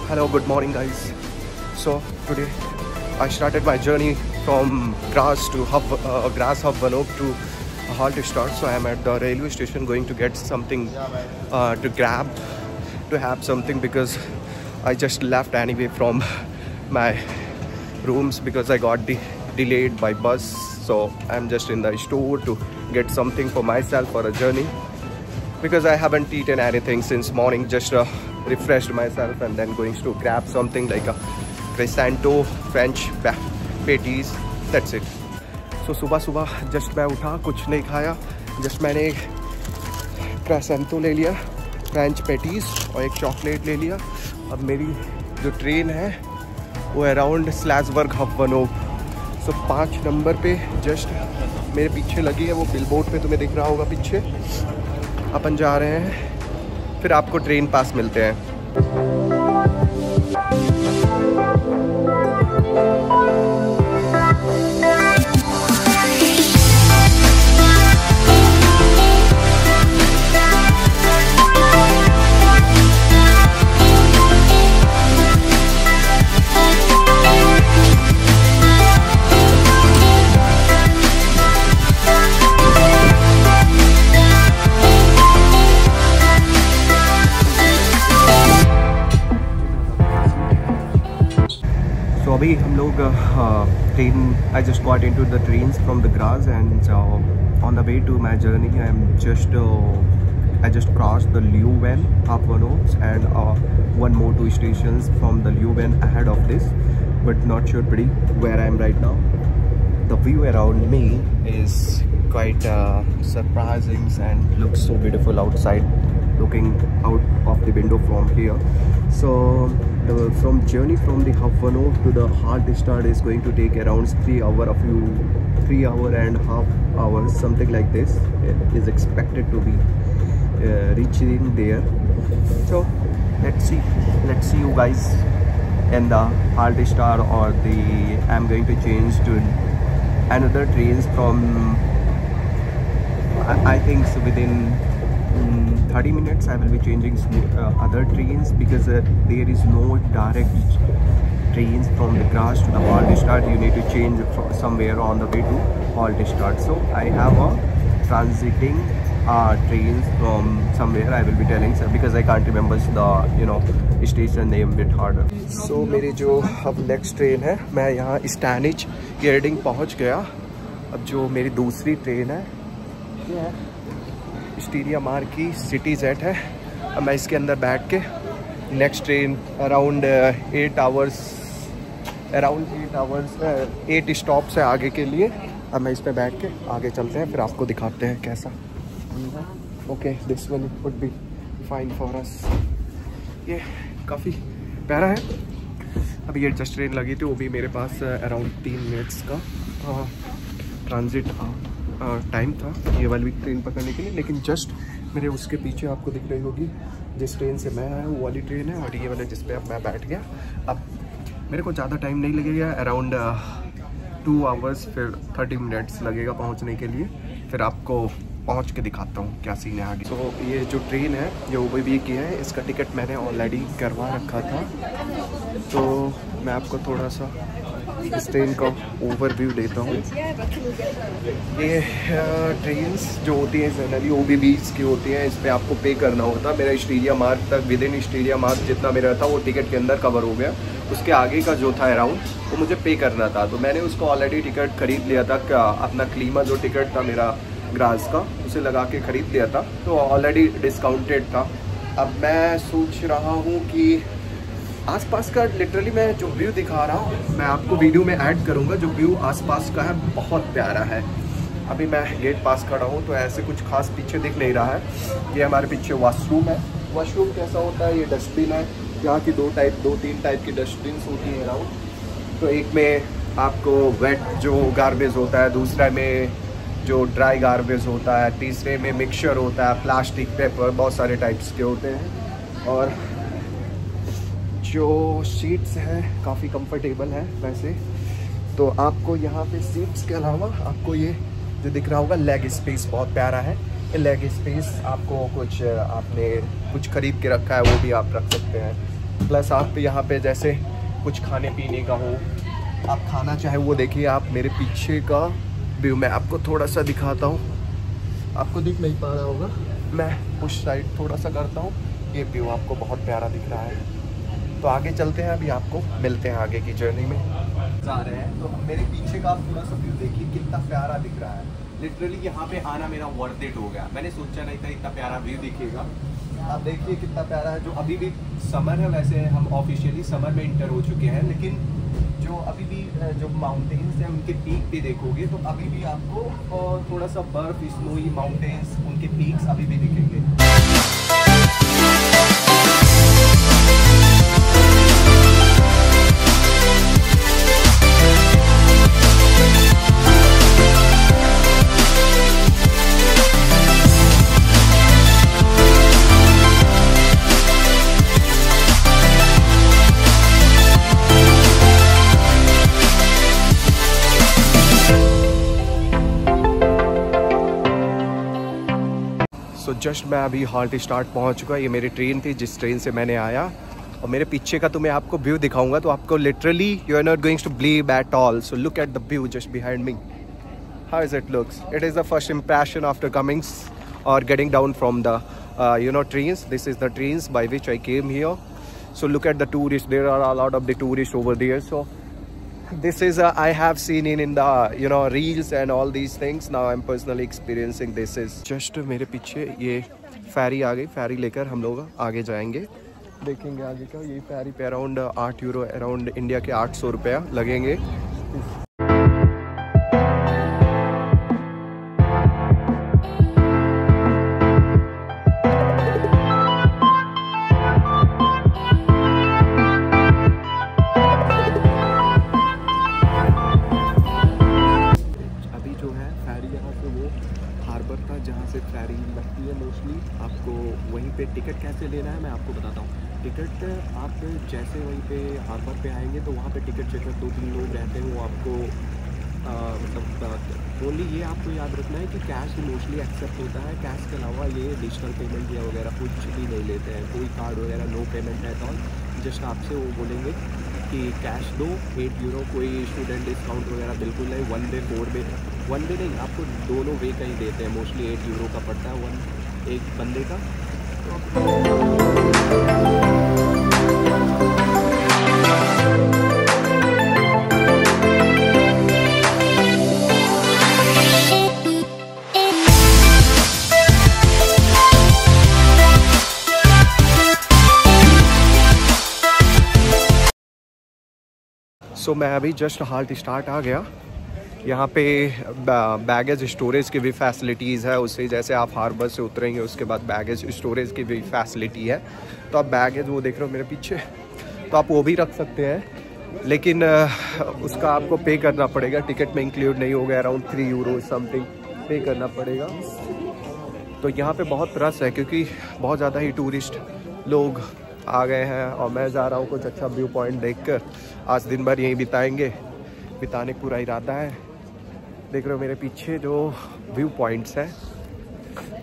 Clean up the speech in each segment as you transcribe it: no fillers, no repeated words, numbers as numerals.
Hello, good morning guys. So today I started my journey from Grass Hub Vanop to Halt start. So I am at the railway station going to get something to grab, to have something, because I just left anyway from my rooms because I got delayed by bus. So I'm just in the store to get something for myself for a journey, because I haven't eaten anything since morning. Just refreshed myself and then going to grab something like a croissant, French patties. That's it. So सुबह just मैं उठा, कुछ नहीं खाया, just मैंने croissant ले लिया, French patties और एक चॉकलेट ले लिया. अब मेरी जो ट्रेन है वो अराउंड स्लैसबर्ग हब वनोप. सो 5 नंबर पे जस्ट मेरे पीछे लगी है, वो बिलबोर्ड पे तुम्हें दिख रहा होगा पीछे. अपन जा रहे हैं, फिर आपको ट्रेन पास मिलते हैं. अभी हम लोग train, I just got into the trains from the grass and on the way to my journey I just crossed the Leuven Hub Vanop and one more 2 stations from the Leuven ahead of this, but not sure pretty where I am right now. The view around me is quite surprising and looks so beautiful outside, looking out of the window from here. So from journey from the Hub Vanop to the Halt start is going to take around 3 hour and a half hours, something like this. It is expected to be reaching there. So let's see you guys in the Halt start, or I'm going to change to another trains from I think so within 30 minutes I will be changing other trains, because there is no direct trains from the Grass to the Halt start. You need to change somewhere on the way to Halt start. So I have a transiting trains from somewhere. I will be telling sir, because I can't remember the station name bit harder. So मेरी जो अब next train है, मैं यहाँ स्टैनिज गेर्डिंग पहुँच गया. अब जो मेरी दूसरी ट्रेन है ये है स्टीरिया मार्ग की सिटी जेट है. अब मैं इसके अंदर बैठ के नेक्स्ट ट्रेन अराउंड 8 स्टॉप से आगे के लिए, अब मैं इस पर बैठ के आगे चलते हैं, फिर आपको दिखाते हैं कैसा. Okay, this one would be fine for us. ये काफ़ी प्यारा है. अभी ये जस्ट ट्रेन लगी थी, वो भी मेरे पास अराउंड 3 मिनट्स का ट्रांजिट टाइम था ये वाली ट्रेन पकड़ने के लिए. लेकिन जस्ट मेरे उसके पीछे आपको दिख रही होगी जिस ट्रेन से मैं आया वो वाली ट्रेन है, और ये वाले जिस पे अब मैं बैठ गया. अब मेरे को ज़्यादा टाइम नहीं लगेगा, अराउंड 2 आवर्स फिर 30 मिनट्स लगेगा पहुंचने के लिए. फिर आपको पहुंच के दिखाता हूँ क्या सीन है आगे. तो ये जो ट्रेन है ये OBB की है, इसका टिकट मैंने ऑलरेडी करवा रखा था. तो मैं आपको थोड़ा सा इस ट्रेन का ओवरव्यू देता हूँ. ये ट्रेन्स जो होती हैं जनरली OBBs की होती हैं, इस पर आपको पे करना होता. मेरा स्टीरिया मार्ग तक, विद इन स्टीरिया मार्ग जितना मेरा था वो टिकट के अंदर कवर हो गया. उसके आगे का जो था अराउंड वो मुझे पे करना था, तो मैंने उसको ऑलरेडी टिकट खरीद लिया था. अपना क्लीमा जो टिकट था मेरा ग्रास का, उसे लगा के ख़रीद लिया था, तो ऑलरेडी डिस्काउंटेड था. अब मैं सोच रहा हूँ कि आसपास का लिटरली मैं जो व्यू दिखा रहा हूँ मैं आपको वीडियो में ऐड करूँगा. जो व्यू आसपास का है बहुत प्यारा है. अभी मैं गेट पास खड़ा हूँ, तो ऐसे कुछ खास पीछे दिख नहीं रहा है. ये हमारे पीछे वॉशरूम है. वॉशरूम कैसा होता है, ये डस्टबिन है. यहाँ की 2-3 टाइप की डस्टबिन होती हैं अराउंड. तो एक में आपको वेट जो गार्बेज होता है, दूसरा में जो ड्राई गार्बेज होता है, तीसरे में मिक्सचर होता है, प्लास्टिक, पेपर, बहुत सारे टाइप्स के होते हैं. और जो सीट्स हैं काफ़ी कंफर्टेबल है वैसे. तो आपको यहाँ पे सीट्स के अलावा आपको ये जो दिख रहा होगा लेग स्पेस बहुत प्यारा है. लेग स्पेस आपको आपने कुछ खरीद के रखा है वो भी आप रख सकते हैं. प्लस आप यहाँ पे जैसे कुछ खाने पीने का हो, आप खाना चाहे वो देखिए। आप मेरे पीछे का व्यू मैं आपको थोड़ा सा दिखाता हूँ, आपको दिख नहीं पा रहा होगा, मैं उस साइड थोड़ा सा करता हूँ, ये व्यू आपको बहुत प्यारा दिख रहा है। तो आगे चलते हैं, अभी आपको मिलते हैं आगे की जर्नी में। जा रहे हैं तो मेरे पीछे का आप थोड़ा सा व्यू देखिए, कितना प्यारा दिख रहा है। लिटरली यहाँ पे आना मेरा वर्थ इट हो गया, मैंने सोचा नहीं था इतना प्यारा व्यू दिखेगा। आप देखिए कितना प्यारा है। जो अभी भी समर है, वैसे हम ऑफिशियली समर में इंटर हो चुके हैं, लेकिन जो अभी भी जो माउंटेन्स हैं उनके पीक पे देखोगे तो अभी भी आपको थोड़ा सा बर्फ, स्नोई माउंटेन्स, उनके पीक्स अभी भी दिखेंगे। सो जस्ट मैं अभी हॉल्ट स्टार्ट पहुंच चुका। ये मेरी ट्रेन थी जिस ट्रेन से मैंने आया, और मेरे पीछे का तो मैं आपको व्यू दिखाऊंगा तो आपको literally you are not going to believe at all. So look at the view just behind me, how is it looks. It is the first impression after comings और getting down from the trains. This is the trains by which I came here. So look at the tourists, there are a lot of the tourists over there. So this is I have seen in the reels and all these things. Now I'm personally experiencing this. Is just मेरे पीछे ये फेरी आ गई, फेरी लेकर हम लोग आगे जाएंगे, देखेंगे आगे का। ये फेरी पे अराउंड 8 यूरो, अराउंड इंडिया के 800 रुपया लगेंगे। जहाँ से फेरी लगती है मोस्टली, आपको वहीं पे टिकट कैसे लेना है मैं आपको बताता हूँ। टिकट आप जैसे वहीं पे हार्बर पे आएंगे तो वहाँ पे टिकट चेकर 2-3 लोग रहते हैं, वो आपको मतलब ओनली ये आपको याद रखना है कि कैश मोस्टली एक्सेप्ट होता है। कैश के अलावा ये डिजिटल पेमेंट या वगैरह कुछ भी नहीं लेते हैं, कोई कार्ड वगैरह नो पेमेंट है। तो जस्ट आपसे वो बोलेंगे कि कैश दो 8 यूरो, कोई स्टूडेंट डिस्काउंट वगैरह बिल्कुल नहीं। 1 डे 4 डे, 1 डे नहीं, आपको दोनों वे का ही देते हैं। मोस्टली 8 यूरो का पड़ता है एक बंदे का। सो मैं अभी जस्ट हाल्ट स्टार्ट आ गया। यहाँ पे बैगेज स्टोरेज की भी फैसिलिटीज़ है, उससे जैसे आप हार्बर से उतरेंगे उसके बाद बैगेज स्टोरेज की भी फैसिलिटी है। तो आप बैगेज वो देख रहे हो मेरे पीछे, तो आप वो भी रख सकते हैं, लेकिन उसका आपको पे करना पड़ेगा। टिकट में इंक्लूड नहीं होगा, अराउंड 3 यूरो समथिंग पे करना पड़ेगा। तो यहाँ पे बहुत रश है क्योंकि बहुत ज़्यादा ही टूरिस्ट लोग आ गए हैं, और मैं जा रहा हूँ कुछ अच्छा व्यू पॉइंट देखकर। आज दिन भर यहीं बिताने का पूरा इरादा है। देख रहे हो मेरे पीछे जो व्यू पॉइंट्स हैं,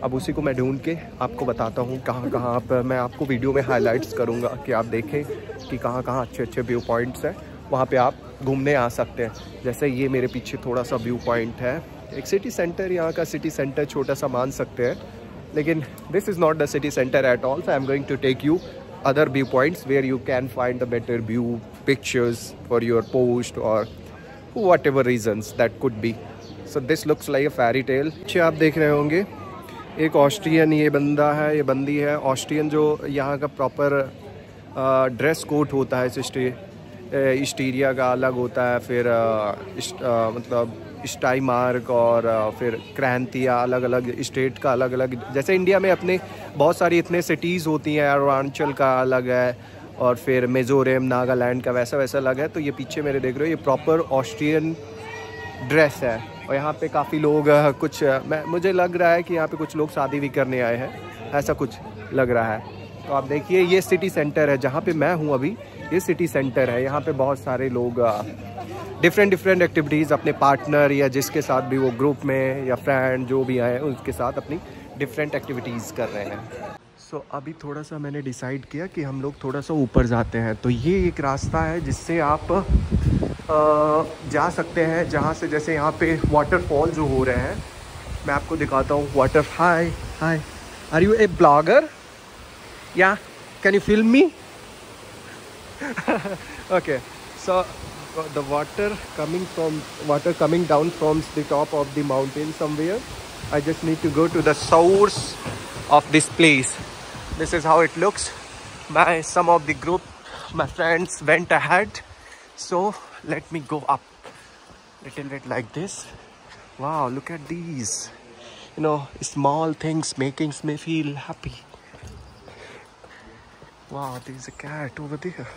अब उसी को मैं ढूंढ के आपको बताता हूँ कहाँ कहाँ आप, मैं आपको वीडियो में हाइलाइट्स करूँगा कि आप देखें कि कहाँ कहाँ अच्छे अच्छे व्यू पॉइंट्स हैं, वहाँ पे आप घूमने आ सकते हैं। जैसे ये मेरे पीछे थोड़ा सा व्यू पॉइंट है, एक सिटी सेंटर, यहाँ का सिटी सेंटर छोटा सा मान सकते हैं, लेकिन this is not the city centre at all. So I am going to take you other viewpoints where you can find the better view pictures for your post or whatever reasons that could be. So this looks like a fairy tale. पीछे आप देख रहे होंगे एक Austrian ये बंदा है, ये बंदी है। ऑस्ट्रियन जो यहाँ का प्रॉपर ड्रेस कोड होता है, स्टीरिया का अलग होता है, फिर मतलब स्टाइमार्क और फिर क्रांतिया, अलग अलग स्टेट का अलग अलग। जैसे इंडिया में अपने बहुत सारी इतने सिटीज़ होती हैं, अरुणाचल का अलग है और फिर मिज़ोरम, नागालैंड का वैसा वैसा अलग है। तो ये पीछे मेरे देख रहे हो, ये प्रॉपर ऑस्ट्रियन ड्रेस है। और यहाँ पे काफ़ी लोग कुछ मुझे लग रहा है कि यहाँ पे कुछ लोग शादी भी करने आए हैं, ऐसा कुछ लग रहा है। तो आप देखिए ये सिटी सेंटर है जहाँ पे मैं हूँ अभी, ये सिटी सेंटर है। यहाँ पे बहुत सारे लोग डिफरेंट एक्टिविटीज़ अपने पार्टनर या जिसके साथ भी वो ग्रुप में या फ्रेंड जो भी आए उसके साथ अपनी डिफरेंट एक्टिविटीज़ कर रहे हैं। सो अभी थोड़ा सा मैंने डिसाइड किया कि हम लोग थोड़ा सा ऊपर जाते हैं। तो ये एक रास्ता है जिससे आप जा सकते हैं, जहाँ से जैसे यहाँ पे वाटरफॉल जो हो रहे हैं, मैं आपको दिखाता हूँ। Water hi hi, are you a blogger? या can you film me? Okay, so the water coming down from the top of the mountain somewhere. I just need to go to the source of this place. This is how it looks. Some of the group, my friends went ahead, so let me go up little bit like this. Wow, look at these, you know, small things making me feel happy. Wow, there's a cat over there.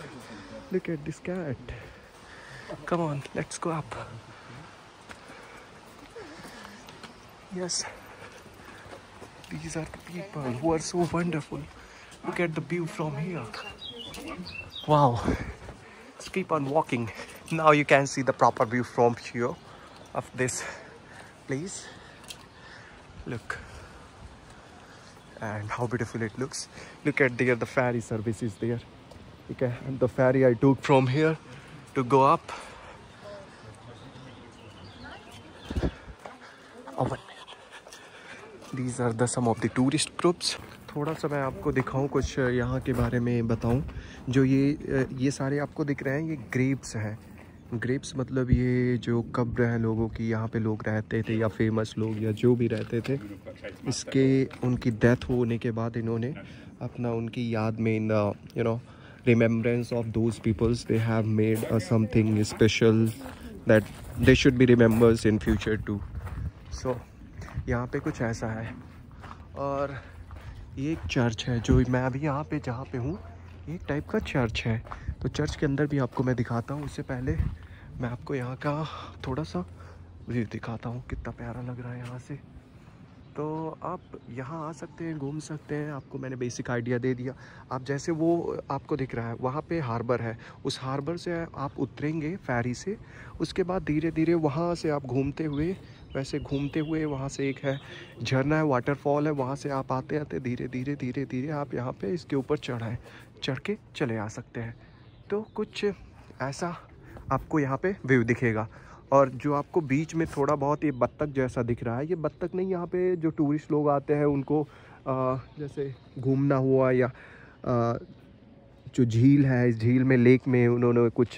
Look at this cat. Come on, let's go up. Yes, these are the people who are so wonderful. Look at the view from here. Wow. Let's keep on walking. Now you can see the proper view from here of this place. Look. And how beautiful it looks. Look at there, the ferry service is there. Okay, and the ferry I took from here to go up. Oh, 1 minute. These are the some of the tourist groups. थोड़ा सा मैं आपको दिखाऊं, कुछ यहाँ के बारे में बताऊं। जो ये सारे आपको दिख रहे हैं, ये ग्रेप्स हैं। ग्रेप्स मतलब ये जो कब्र है लोगों की, यहाँ पे लोग रहते थे या फेमस लोग या जो भी रहते थे, इसके उनकी डेथ होने के बाद इन्होंने अपना उनकी याद में in you know remembrance of those peoples, they have made something special that they should be remembered in future too. So यहाँ पे कुछ ऐसा है। और ये एक चर्च है जो मैं अभी यहाँ पे जहाँ पे हूँ, एक टाइप का चर्च है। तो चर्च के अंदर भी आपको मैं दिखाता हूँ। उससे पहले मैं आपको यहाँ का थोड़ा सा व्यू दिखाता हूँ, कितना प्यारा लग रहा है यहाँ से। तो आप यहाँ आ सकते हैं, घूम सकते हैं। आपको मैंने बेसिक आइडिया दे दिया। आप जैसे वो आपको दिख रहा है, वहाँ पे हार्बर है, उस हार्बर से आप उतरेंगे फेरी से। उसके बाद धीरे धीरे वहाँ से आप घूमते हुए, वैसे घूमते हुए वहाँ से एक है झरना है, वाटरफॉल है, वहाँ से आप आते आते धीरे धीरे आप यहाँ पे इसके ऊपर चढ़ के चले आ सकते हैं। तो कुछ ऐसा आपको यहाँ पे व्यू दिखेगा। और जो आपको बीच में थोड़ा बहुत ये बत्तख जैसा दिख रहा है, ये बत्तख नहीं, यहाँ पे जो टूरिस्ट लोग आते हैं उनको जैसे घूमना हुआ या जो झील है, इस झील में लेक में उन्होंने कुछ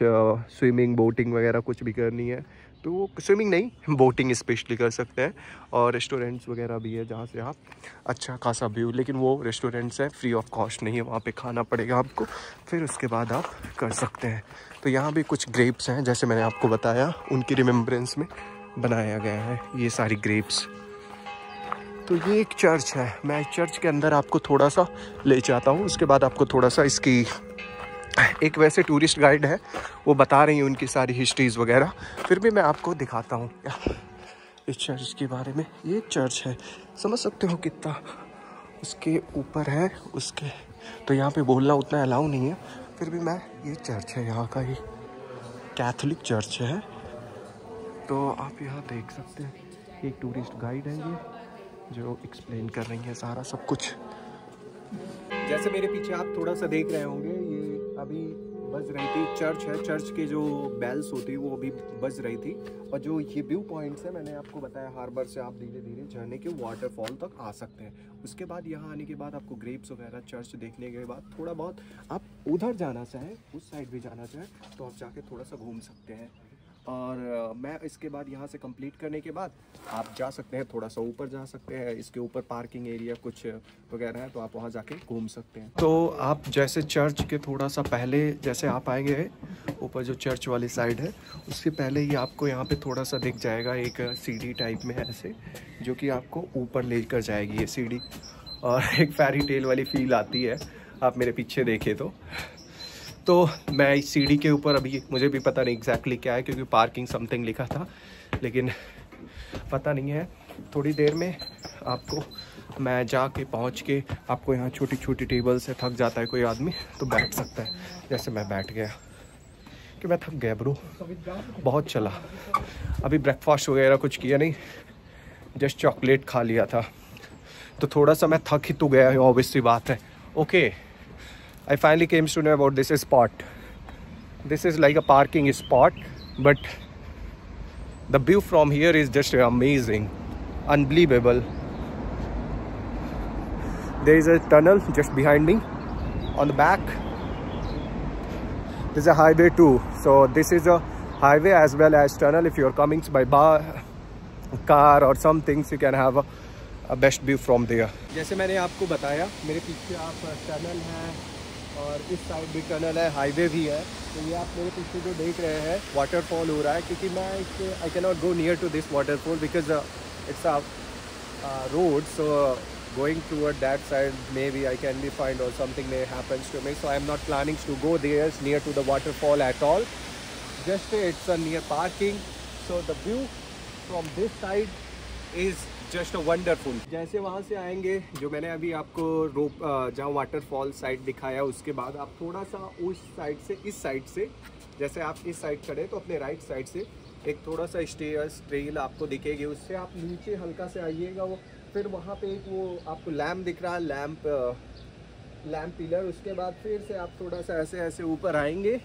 स्विमिंग बोटिंग वगैरह कुछ भी करनी है तो वो स्विमिंग नहीं, बोटिंग स्पेशली कर सकते हैं। और रेस्टोरेंट्स वगैरह भी है जहाँ से आप अच्छा खासा व्यू, लेकिन वो रेस्टोरेंट्स हैं, फ्री ऑफ कॉस्ट नहीं है, वहाँ पे खाना पड़ेगा आपको, फिर उसके बाद आप कर सकते हैं। तो यहाँ भी कुछ ग्रेप्स हैं, जैसे मैंने आपको बताया, उनकी रिमेम्बरेंस में बनाया गया है ये सारी ग्रेप्स। तो ये एक चर्च है, मैं चर्च के अंदर आपको थोड़ा सा ले जाता हूँ। उसके बाद आपको थोड़ा सा इसकी, एक वैसे टूरिस्ट गाइड है, वो बता रही हैं उनकी सारी हिस्ट्रीज़ वगैरह, फिर भी मैं आपको दिखाता हूँ इस चर्च के बारे में। ये चर्च है, समझ सकते हो कितना उसके ऊपर है उसके। तो यहाँ पे बोलना उतना अलाउ नहीं है, फिर भी मैं, ये चर्च है यहाँ का, ही कैथोलिक चर्च है। तो आप यहाँ देख सकते हैं, एक टूरिस्ट गाइड है ये, जो एक्सप्लेन कर रही है सारा सब कुछ। जैसे मेरे पीछे आप थोड़ा सा देख रहे होंगे, ये अभी बज रही थी, चर्च है, चर्च के जो बेल्स होती है वो अभी बज रही थी। और जो ये व्यू पॉइंट्स है, मैंने आपको बताया, हार्बर से आप धीरे धीरे झरने के वाटरफॉल तक आ सकते हैं। उसके बाद यहाँ आने के बाद आपको ग्रेप्स वगैरह, चर्च देखने के बाद थोड़ा बहुत आप उधर जाना चाहें, उस साइड भी जाना चाहें तो आप जाके थोड़ा सा घूम सकते हैं। और मैं इसके बाद यहाँ से कंप्लीट करने के बाद आप जा सकते हैं, थोड़ा सा ऊपर जा सकते हैं, इसके ऊपर पार्किंग एरिया कुछ वगैरह है, तो आप वहाँ जाके घूम सकते हैं। तो आप जैसे चर्च के थोड़ा सा पहले जैसे आप आएंगे, ऊपर जो चर्च वाली साइड है, उसके पहले ही आपको यहाँ पे थोड़ा सा दिख जाएगा एक सीढ़ी टाइप में ऐसे, जो कि आपको ऊपर लेकर जाएगी ये सीढ़ी। और एक फेरी टेल वाली फील आती है, आप मेरे पीछे देखें तो मैं इस सीढ़ी के ऊपर, अभी मुझे भी पता नहीं एग्जैक्टली क्या है, क्योंकि पार्किंग समथिंग लिखा था, लेकिन पता नहीं है। थोड़ी देर में आपको मैं जाके पहुंच के आपको यहाँ छोटी छोटी टेबल से, थक जाता है कोई आदमी तो बैठ सकता है, जैसे मैं बैठ गया कि मैं थक गया ब्रो, बहुत चला। अभी ब्रेकफास्ट वगैरह कुछ किया नहीं, जस्ट चॉकलेट खा लिया था, तो थोड़ा सा मैं थक ही तो गया है, ऑब्वियसली बात है। Okay, I finally came to know about this spot. This is like a parking spot, but the view from here is just amazing, unbelievable. There is a tunnel just behind me. On the back there's a highway too, so this is a highway as well as tunnel. If you are coming by car or some things, you can have a best view from there. जैसे मैंने आपको बताया, मेरे पीछे आप tunnel है और इस साइड भी टनल है, हाईवे भी है। तो ये आप मेरे पीछे जो देख रहे हैं वाटरफॉल हो रहा है, क्योंकि मैं I can not go near to this waterfall because it's a road, so going toward that side maybe I can be fined or something may happens to me, so I am not planning to go there near to the waterfall at all. Just it's a near parking, so the view from this side is just a wonderful. जैसे वहाँ से आएंगे, जो मैंने अभी आपको रोप जहाँ waterfall side दिखाया, उसके बाद आप थोड़ा सा उस साइड से इस साइड से, जैसे आप इस साइड खड़े तो अपने राइट साइड से एक थोड़ा सा स्टेयर्स रेल आपको दिखेगी, उससे आप नीचे हल्का से आइएगा। वो फिर वहाँ पे एक वो आपको लैम्प दिख रहा है, लैम्प पिलर। उसके बाद फिर से आप थोड़ा सा ऐसे ऐसे ऊपर आएंगे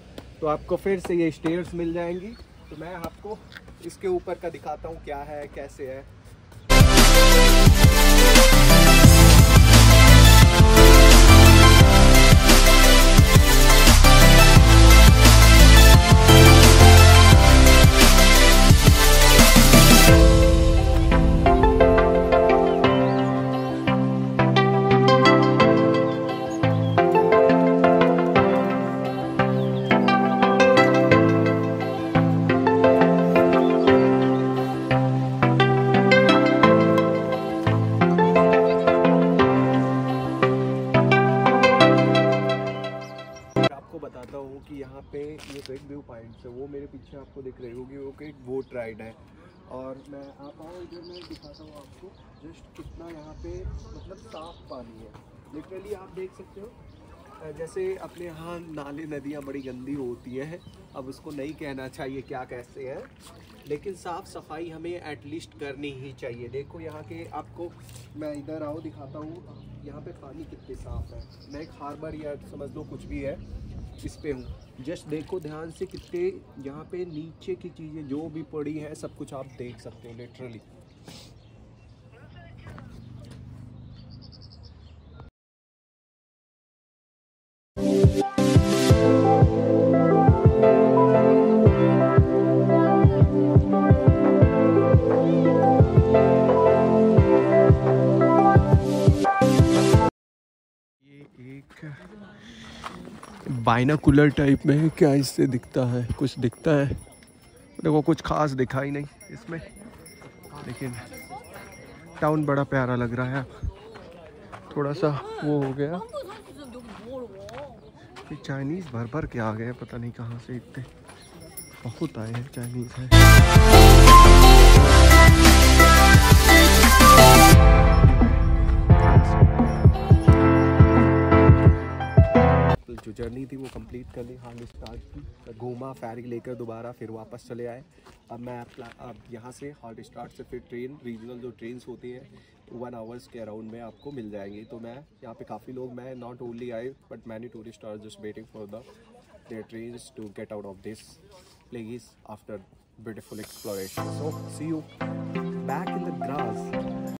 तो आपको फिर से ये स्टेयर्स मिल जाएंगी। तो मैं आपको इसके ऊपर का दिखाता हूँ क्या है कैसे है। बताता हूँ कि यहाँ पे ये बिग व्यू पॉइंट्स है, वो मेरे पीछे आपको दिख रही होगी, वो एक बोट राइड है। और मैं आप आओ इधर, मैं दिखाता हूँ आपको जस्ट कितना यहाँ पे मतलब साफ पानी है। लिटरली आप देख सकते हो, जैसे अपने यहाँ नाले नदियाँ बड़ी गंदी होती हैं, अब उसको नहीं कहना चाहिए क्या कैसे है, लेकिन साफ़ सफाई हमें एटलीस्ट करनी ही चाहिए। देखो यहाँ के, आपको मैं इधर आओ दिखाता हूँ यहाँ पे पानी कितने साफ़ है। मैं एक हार्बर या समझ लो कुछ भी है इस पे हूँ, जस्ट देखो ध्यान से कितने यहाँ पे नीचे की चीज़ें जो भी पड़ी है सब कुछ आप देख सकते हो लिटरली। बाइनाकुलर टाइप में है क्या, इससे दिखता है कुछ दिखता है, देखो कुछ खास दिखाई नहीं इसमें, लेकिन टाउन बड़ा प्यारा लग रहा है। थोड़ा सा वो हो गया, ये चाइनीज़ भर भर के आ गए, पता नहीं कहाँ से इतने बहुत आए हैं चाइनीज़ है। जो जर्नी थी वो कंप्लीट कर ली, हाल स्टार्ट की, घूमा फेरी लेकर दोबारा, फिर वापस चले आए। अब यहाँ से हॉट स्टार्ट से फिर ट्रेन, रीजनल जो ट्रेन्स होती हैं 1 आवर्स के अराउंड में आपको मिल जाएंगी। तो मैं यहाँ पे काफ़ी लोग, मैं not only I but many tourist are just waiting for their trains to get out of this place after beautiful exploration. So see you back in the grass.